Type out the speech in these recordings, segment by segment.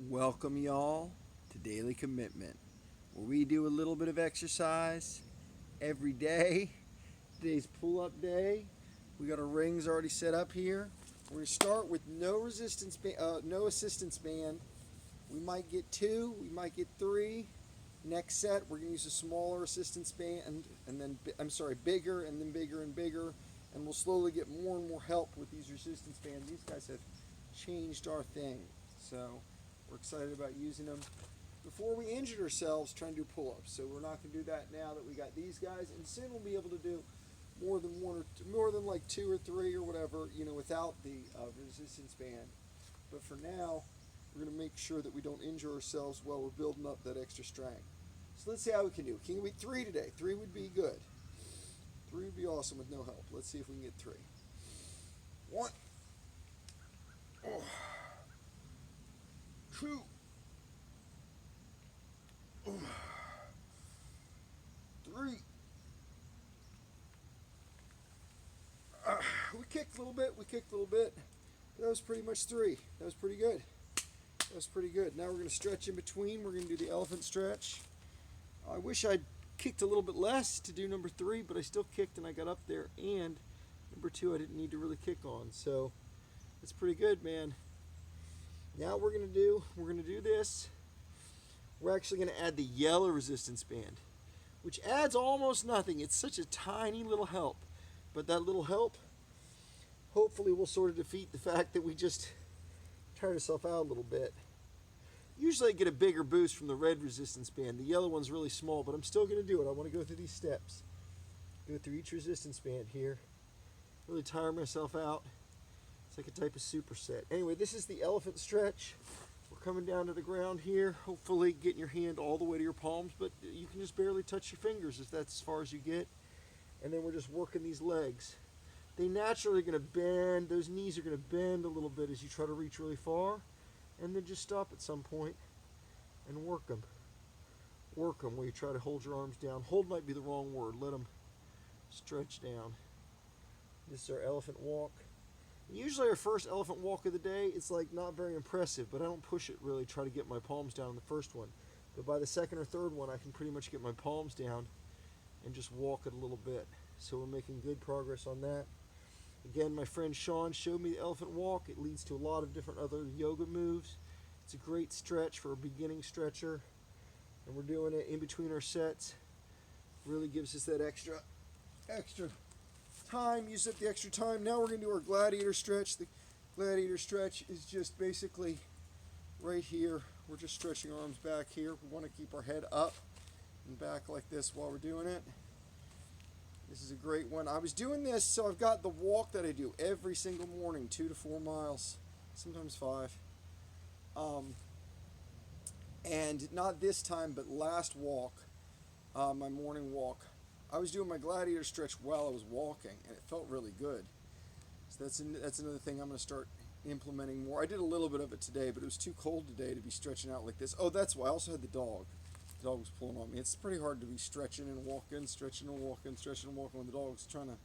Welcome, y'all, to Daily Commitment, where we do a little bit of exercise every day. Today's pull up day. We got our rings already set up here. We're going to start with no assistance band. We might get two, we might get three. Next set, we're going to use a smaller assistance band, and then, bigger, and then bigger and bigger. And we'll slowly get more and more help with these resistance bands. These guys have changed our thing. So, we're excited about using them. Before we injured ourselves trying to do pull-ups, so we're not going to do that now that we got these guys. And soon we'll be able to do more than like two or three or whatever, without the resistance band. But for now, we're going to make sure that we don't injure ourselves while we're building up that extra strength. So let's see how we can do. Can we get three today? Three would be good. Three would be awesome with no help. Let's see if we can get three. One. Oh. Two. Oh. Three. We kicked a little bit. That was pretty much three. That was pretty good. Now we're going to stretch in between. We're going to do the elephant stretch. I wish I'd kicked a little bit less to do number three, but I still kicked and I got up there. And number two, I didn't need to really kick on. So it's pretty good, man. Now we're going to do this. We're actually going to add the yellow resistance band, which adds almost nothing. It's such a tiny little help. But that little help hopefully will sort of defeat the fact that we just tired ourselves out a little bit. Usually I get a bigger boost from the red resistance band. The yellow one's really small, but I'm still going to do it. I want to go through these steps. Go through each resistance band here. Really tire myself out. It's like a type of superset. Anyway, this is the elephant stretch. We're coming down to the ground here. Hopefully getting your hand all the way to your palms, but you can just barely touch your fingers if that's as far as you get. And then we're just working these legs. They naturally are going to bend. Those knees are going to bend a little bit as you try to reach really far. And then just stop at some point and work them. Work them where you try to hold your arms down. Hold might be the wrong word. Let them stretch down. This is our elephant walk. Usually our first elephant walk of the day, it's like not very impressive, but I don't push it really, try to get my palms down in the first one. But by the second or third one, I can pretty much get my palms down and just walk it a little bit. So we're making good progress on that. Again, my friend Sean showed me the elephant walk. It leads to a lot of different other yoga moves. It's a great stretch for a beginning stretcher. And we're doing it in between our sets. Really gives us that extra time. Use up the extra time. Now we're going to do our gladiator stretch. The gladiator stretch is just basically right here. We're just stretching our arms back here. We want to keep our head up and back like this while we're doing it. This is a great one. I was doing this, so I've got the walk that I do every single morning, 2 to 4 miles, sometimes 5. And not this time, but last walk, my morning walk, I was doing my gladiator stretch while I was walking, and it felt really good. So that's another thing I'm going to start implementing more. I did a little bit of it today, but it was too cold today to be stretching out like this. Oh, that's why. I also had the dog. The dog was pulling on me. It's pretty hard to be stretching and walking when the dog's trying to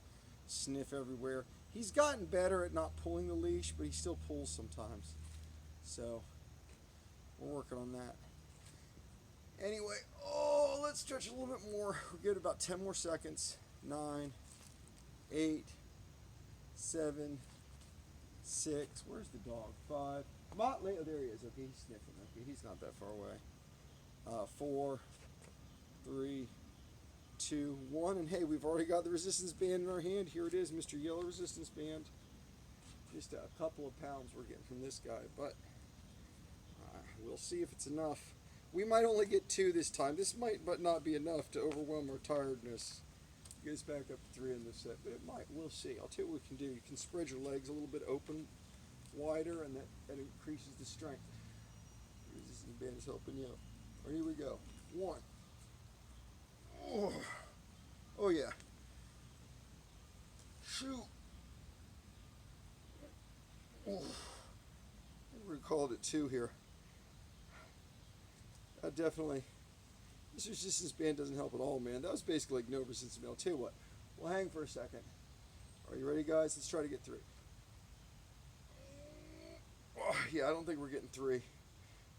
sniff everywhere. He's gotten better at not pulling the leash, but he still pulls sometimes. So, we're working on that. Anyway, let's stretch a little bit more. We'll give it about 10 more seconds. 9, 8, 7, 6. Where's the dog? 5. Motley. Oh, there he is. Okay, he's sniffing. Okay, he's not that far away. 4, 3, 2, 1, and hey, we've already got the resistance band in our hand. Here it is, Mr. Yellow Resistance Band. Just a couple of pounds we're getting from this guy, but we'll see if it's enough. We might only get 2 this time. This might but not be enough to overwhelm our tiredness. Get us back up to 3 in this set, but it might. We'll see. I'll tell you what we can do. You can spread your legs a little bit open, wider, and that increases the strength. The resistance band is helping you out. Here we go. 1. Oh yeah. 2. Oh. We called it 2 here. Definitely. This resistance band doesn't help at all, man. That was basically like no resistance band. I'll tell you what. We'll hang for a second. Are you ready, guys? Let's try to get 3. Oh, yeah, I don't think we're getting 3.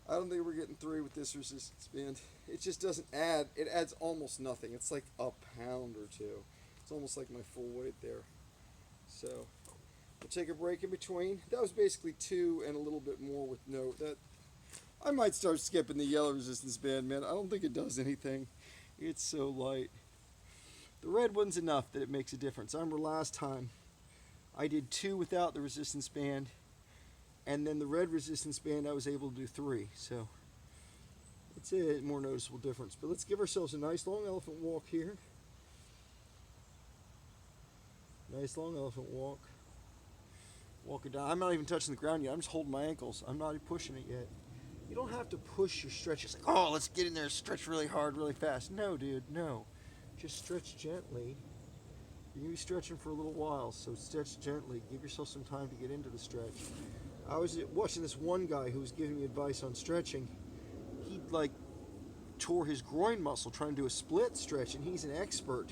I don't think we're getting 3 with this resistance band. It just doesn't add, it adds almost nothing. It's like a pound or 2. It's almost like my full weight there. So we'll take a break in between. That was basically 2 and a little bit more with no, that, I might start skipping the yellow resistance band, man. I don't think it does anything. It's so light. The red one's enough that it makes a difference. I remember last time I did 2 without the resistance band, and then the red resistance band I was able to do 3. So it's a more noticeable difference. But let's give ourselves a nice long elephant walk here. Nice long elephant walk. Walk it down. I'm not even touching the ground yet. I'm just holding my ankles. I'm not even pushing it yet. You don't have to push your stretch. It's like, oh, let's get in there and stretch really hard, really fast. No, dude, no. Just stretch gently. You're going to be stretching for a little while, so stretch gently. Give yourself some time to get into the stretch. I was watching this one guy who was giving me advice on stretching. He, like, tore his groin muscle trying to do a split stretch, and he's an expert.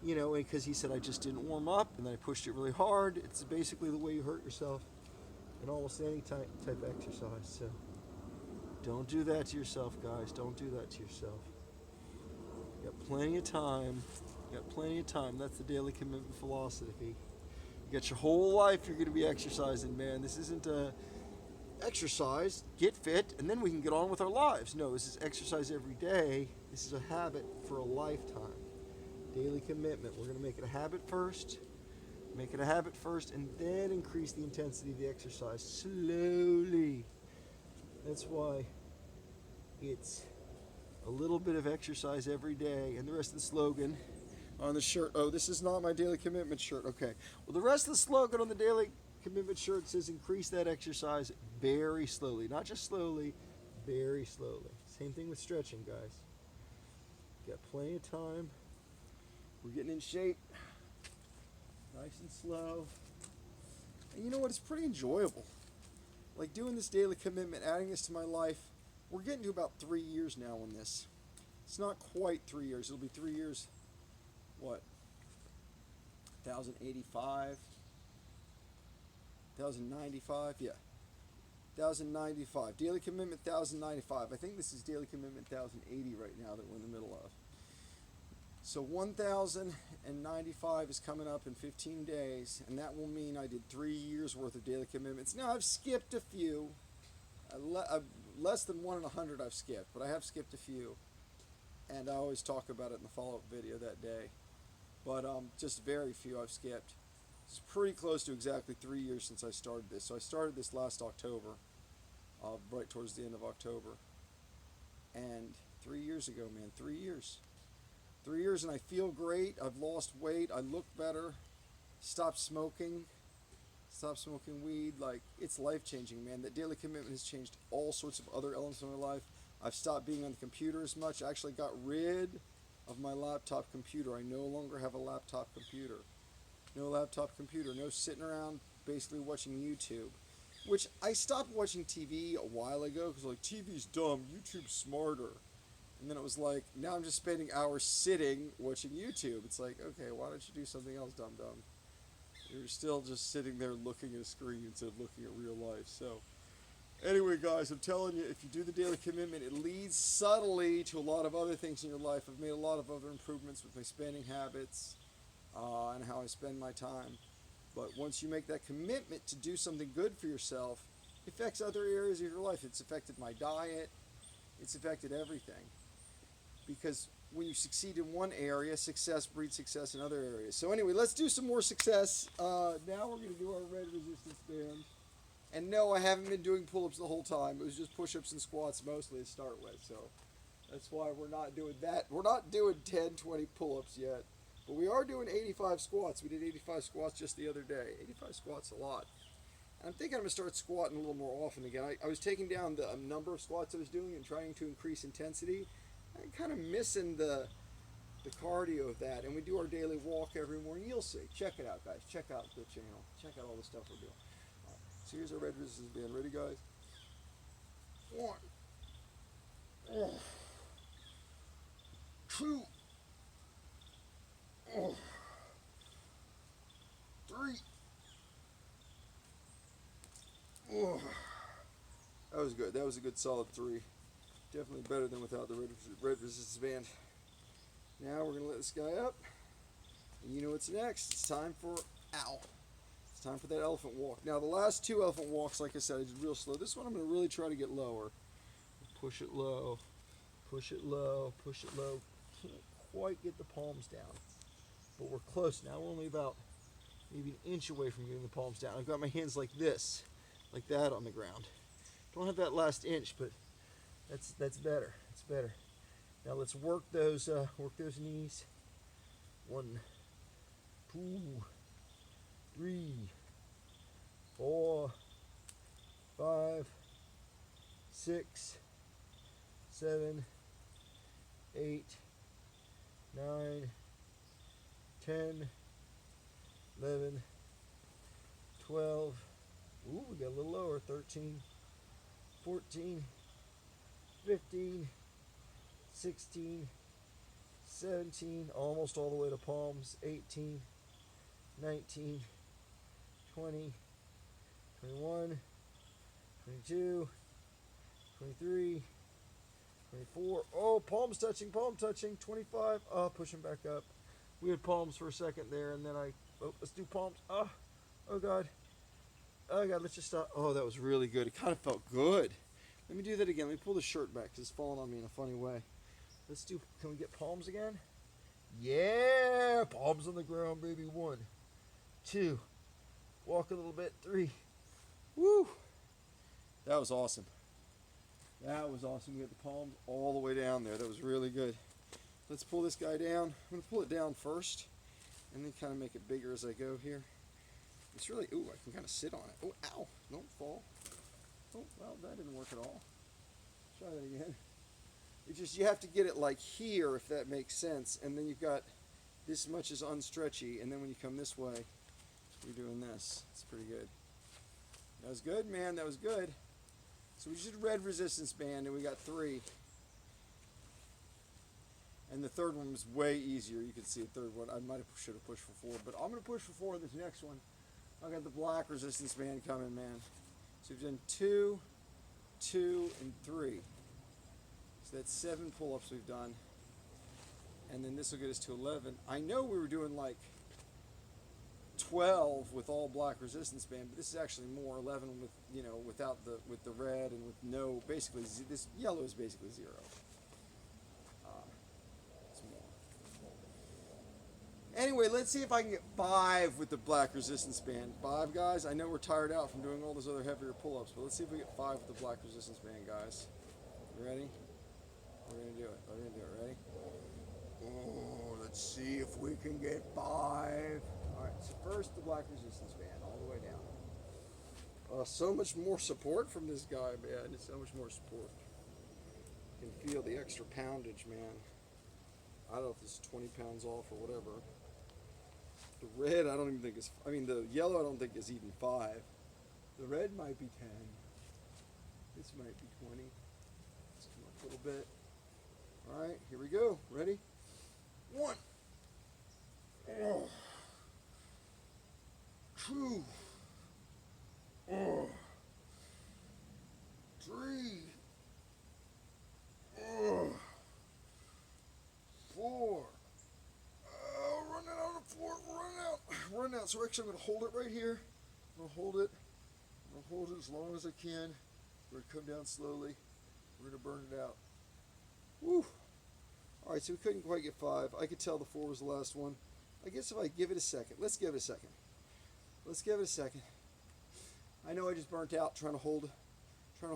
You know, because he said, I just didn't warm up, and then I pushed it really hard. It's basically the way you hurt yourself in almost any type of exercise, so don't do that to yourself, guys. Don't do that to yourself. You got plenty of time. You got plenty of time. That's the daily commitment philosophy. You got your whole life you're going to be exercising, man. This isn't a exercise, get fit, and then we can get on with our lives. No, this is exercise every day. This is a habit for a lifetime. Daily commitment. We're going to make it a habit first. Make it a habit first, and then increase the intensity of the exercise slowly. That's why it's a little bit of exercise every day. And the rest of the slogan on the shirt. Oh, this is not my daily commitment shirt. Okay. Well, the rest of the slogan on the daily commitment shirt says increase that exercise very slowly. Not just slowly, very slowly. Same thing with stretching, guys. Got plenty of time. We're getting in shape. Nice and slow. And you know what? It's pretty enjoyable. Like doing this daily commitment, adding this to my life. We're getting to about 3 years now on this. It's not quite 3 years. It'll be 3 years, what? 1085? 1095? Yeah. 1095. Daily commitment 1095. I think this is daily commitment 1080 right now that we're in the middle of. So 1095 is coming up in 15 days, and that will mean I did 3 years worth of daily commitments. Now I've skipped a few. Less than 1 in 100 I've skipped, but I have skipped a few. And I always talk about it in the follow-up video that day. But just very few I've skipped. It's pretty close to exactly 3 years since I started this. So I started this last October, right towards the end of October. And 3 years ago, man, 3 years. 3 years and I feel great. I've lost weight. I look better. Stopped smoking weed. Like, it's life-changing, man. That daily commitment has changed all sorts of other elements of my life. I've stopped being on the computer as much. I actually got rid of my laptop computer. I no longer have a laptop computer. No laptop computer. No sitting around basically watching YouTube. Which, I stopped watching TV a while ago because, like, TV's dumb. YouTube's smarter. And then it was like, now I'm just spending hours sitting watching YouTube. It's like, okay, why don't you do something else, dum-dum? You're still just sitting there looking at a screen instead of looking at real life. So, anyway, guys, I'm telling you, if you do the daily commitment, it leads subtly to a lot of other things in your life. I've made a lot of other improvements with my spending habits and how I spend my time. But once you make that commitment to do something good for yourself, it affects other areas of your life. It's affected my diet. It's affected everything. Because when you succeed in one area, success breeds success in other areas. So anyway, let's do some more success. Now we're going to do our red resistance band. And no, I haven't been doing pull-ups the whole time. It was just push-ups and squats mostly to start with. So that's why we're not doing that. We're not doing 10, 20 pull-ups yet. But we are doing 85 squats. We did 85 squats just the other day. 85 squats a lot. And I'm thinking I'm going to start squatting a little more often again. I was taking down the number of squats I was doing and trying to increase intensity. I'm kind of missing the cardio of that, and we do our daily walk every morning. You'll see. Check it out, guys. Check out the channel. Check out all the stuff we're doing. All right. So here's our red resistance band. Ready, guys? 1, 2, 3. That was good. good. That was a good solid 3. Definitely better than without the red resistance band. Now we're gonna let this guy up. And you know what's next? It's time for, ow. It's time for that elephant walk. Now the last 2 elephant walks, like I said, I did real slow. This one I'm gonna really try to get lower. Push it low, push it low, push it low. Can't quite get the palms down, but we're close now. We're only about maybe an inch away from getting the palms down. I've got my hands like this, like that on the ground. Don't have that last inch, but that's better. It's better. Now let's work those knees. 1, 2, 3, 4, 5, 6, 7, 8, 9, 10, 11, 12. Ooh, we got a little lower. 13, 14, 15, 16, 17, almost all the way to palms. 18, 19, 20, 21, 22, 23, 24. Oh, palms touching, palm touching. 25. Oh, pushing back up. We had palms for a second there, and then let's do palms. Oh God. Oh God, let's just stop. Oh, that was really good. It kind of felt good. Let me do that again. Let me pull the shirt back because it's falling on me in a funny way. Can we get palms again? Yeah, palms on the ground, baby. 1, 2, walk a little bit. 3. Woo. That was awesome. That was awesome. We got the palms all the way down there. That was really good. Let's pull this guy down. I'm going to pull it down first and then kind of make it bigger as I go here. It's really, ooh, I can kind of sit on it. Oh, ow, don't fall. Oh, well, that didn't work at all. Try that again. It's just, you have to get it like here, if that makes sense. And then you've got this much is unstretchy. And then when you come this way, you're doing this. It's pretty good. That was good, man. That was good. So we just did red resistance band, and we got 3. And the third one was way easier. You can see the third one. I should have pushed for 4, but I'm going to push for 4 this next one. I got the black resistance band coming, man. So we've done 2, 2, and 3. So that's 7 pull-ups we've done. And then this will get us to 11. I know we were doing like 12 with all black resistance band, but this is actually more. 11 with, you know, with the red and with no, basically this yellow is basically 0. It's more. Anyway, let's see if I can get 5 with the black resistance band. 5, guys. I know we're tired out from doing all those other heavier pull-ups, but let's see if we get 5 with the black resistance band, guys. You ready? We're gonna do it. We're gonna do it. Ready? Oh, let's see if we can get 5. All right. So first, the black resistance band, all the way down. So much more support from this guy, man. So much more support. You can feel the extra poundage, man. I don't know if this is 20 pounds off or whatever. The red, I don't even think is. I mean, the yellow, I don't think is even 5. The red might be 10. This might be 20. Let's come up a little bit. All right, here we go. Ready? 1. Oh. 2. Oh. 3. Oh. 4. Running out of 4. Run out. So actually, I'm gonna hold it right here. I'm gonna hold it. I'm gonna hold it as long as I can. We're gonna come down slowly. We're gonna burn it out. Woo. All right, so we couldn't quite get 5. I could tell the 4 was the last one. I guess if I give it a second. Let's give it a second. Let's give it a second. I know I just burnt out trying to hold it, but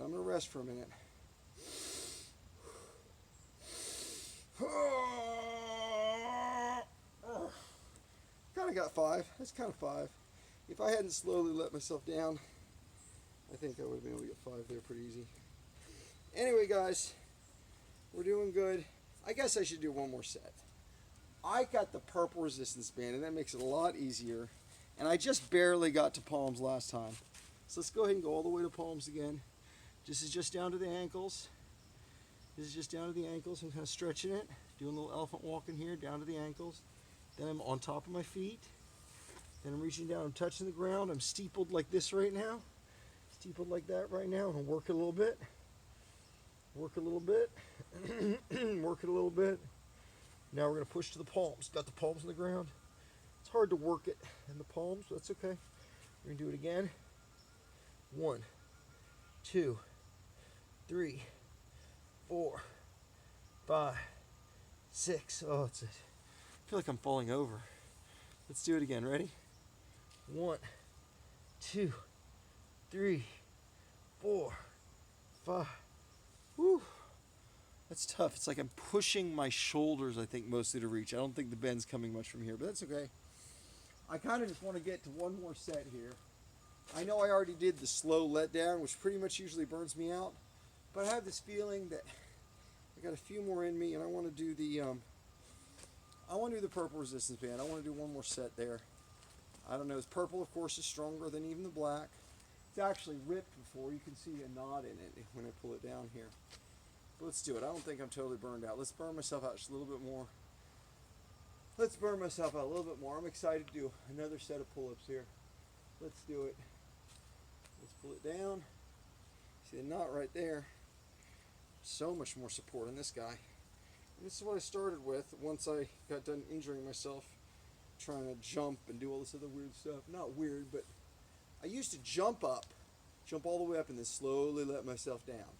I'm gonna rest for a minute. Kind of got 5. That's kind of 5. If I hadn't slowly let myself down, I think I would have been able to get 5 there pretty easy. Anyway, guys, we're doing good. I guess I should do one more set. I got the purple resistance band, and that makes it a lot easier. And I just barely got to palms last time. So let's go ahead and go all the way to palms again. This is just down to the ankles. This is just down to the ankles. I'm kind of stretching it, doing a little elephant walking here, down to the ankles. Then I'm on top of my feet. Then I'm reaching down, I'm touching the ground. I'm steepled like this right now. Keep it like that right now and work it a little bit. Work a little bit. Work it a little bit. Now we're going to push to the palms. Got the palms on the ground. It's hard to work it in the palms, but that's okay. We're going to do it again. 1, 2, 3, 4, 5, 6. Oh, I feel like I'm falling over. Let's do it again. Ready? 1, 2, 3, 4, 5. Woo. That's tough. It's like I'm pushing my shoulders, I think, mostly to reach. I don't think the bend's coming much from here, but that's okay. I kind of just want to get to one more set here. I know I already did the slow letdown, which pretty much usually burns me out, but I have this feeling that I got a few more in me, and I want to do the purple resistance band. I want to do one more set there. I don't know. This purple, of course, is stronger than even the black. It's actually ripped before. You can see a knot in it when I pull it down here. But let's do it. I don't think I'm totally burned out. Let's burn myself out just a little bit more. Let's burn myself out a little bit more. I'm excited to do another set of pull-ups here. Let's do it. Let's pull it down. See the knot right there. So much more support on this guy. And this is what I started with once I got done injuring myself trying to jump and do all this other weird stuff. Not weird, but I used to jump all the way up and then slowly let myself down.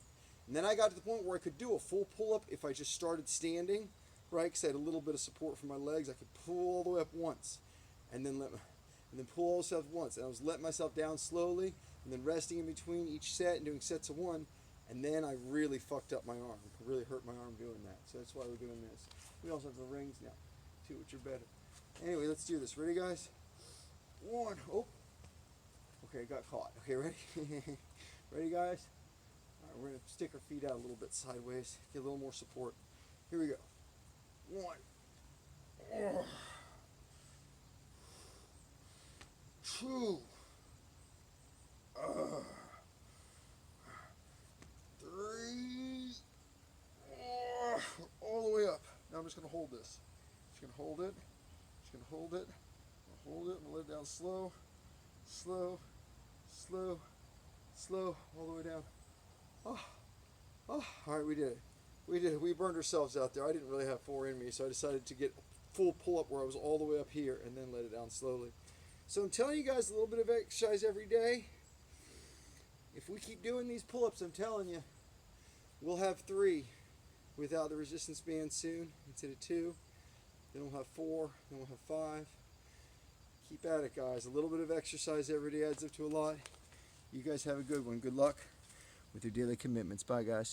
And then I got to the point where I could do a full pull-up if I just started standing, right? Because I had a little bit of support from my legs. I could pull all the way up once and then pull all myself once. And I was letting myself down slowly and then resting in between each set and doing sets of 1. And then I really fucked up my arm. I really hurt my arm doing that. So that's why we're doing this. We also have the rings now, too, which are better. Anyway, let's do this. Ready, guys? 1. Oh. Okay, got caught. Okay, ready? Ready, guys? All right, we're going to stick our feet out a little bit sideways. Get a little more support. Here we go. 1. 2. 3. All the way up. Now I'm just going to hold this. Just going to hold it. Just going to hold it. Hold it and let it down slow. Slow. Slow. Slow. All the way down. Oh. All right, we did it. We did it. We burned ourselves out there. I didn't really have 4 in me, so I decided to get full pull-up where I was all the way up here and then let it down slowly. So I'm telling you guys a little bit of exercise every day. If we keep doing these pull-ups, I'm telling you, we'll have 3 without the resistance band soon instead of 2. Then we'll have 4. Then we'll have 5. Keep at it, guys. A little bit of exercise every day adds up to a lot. You guys have a good one. Good luck with your daily commitments. Bye, guys.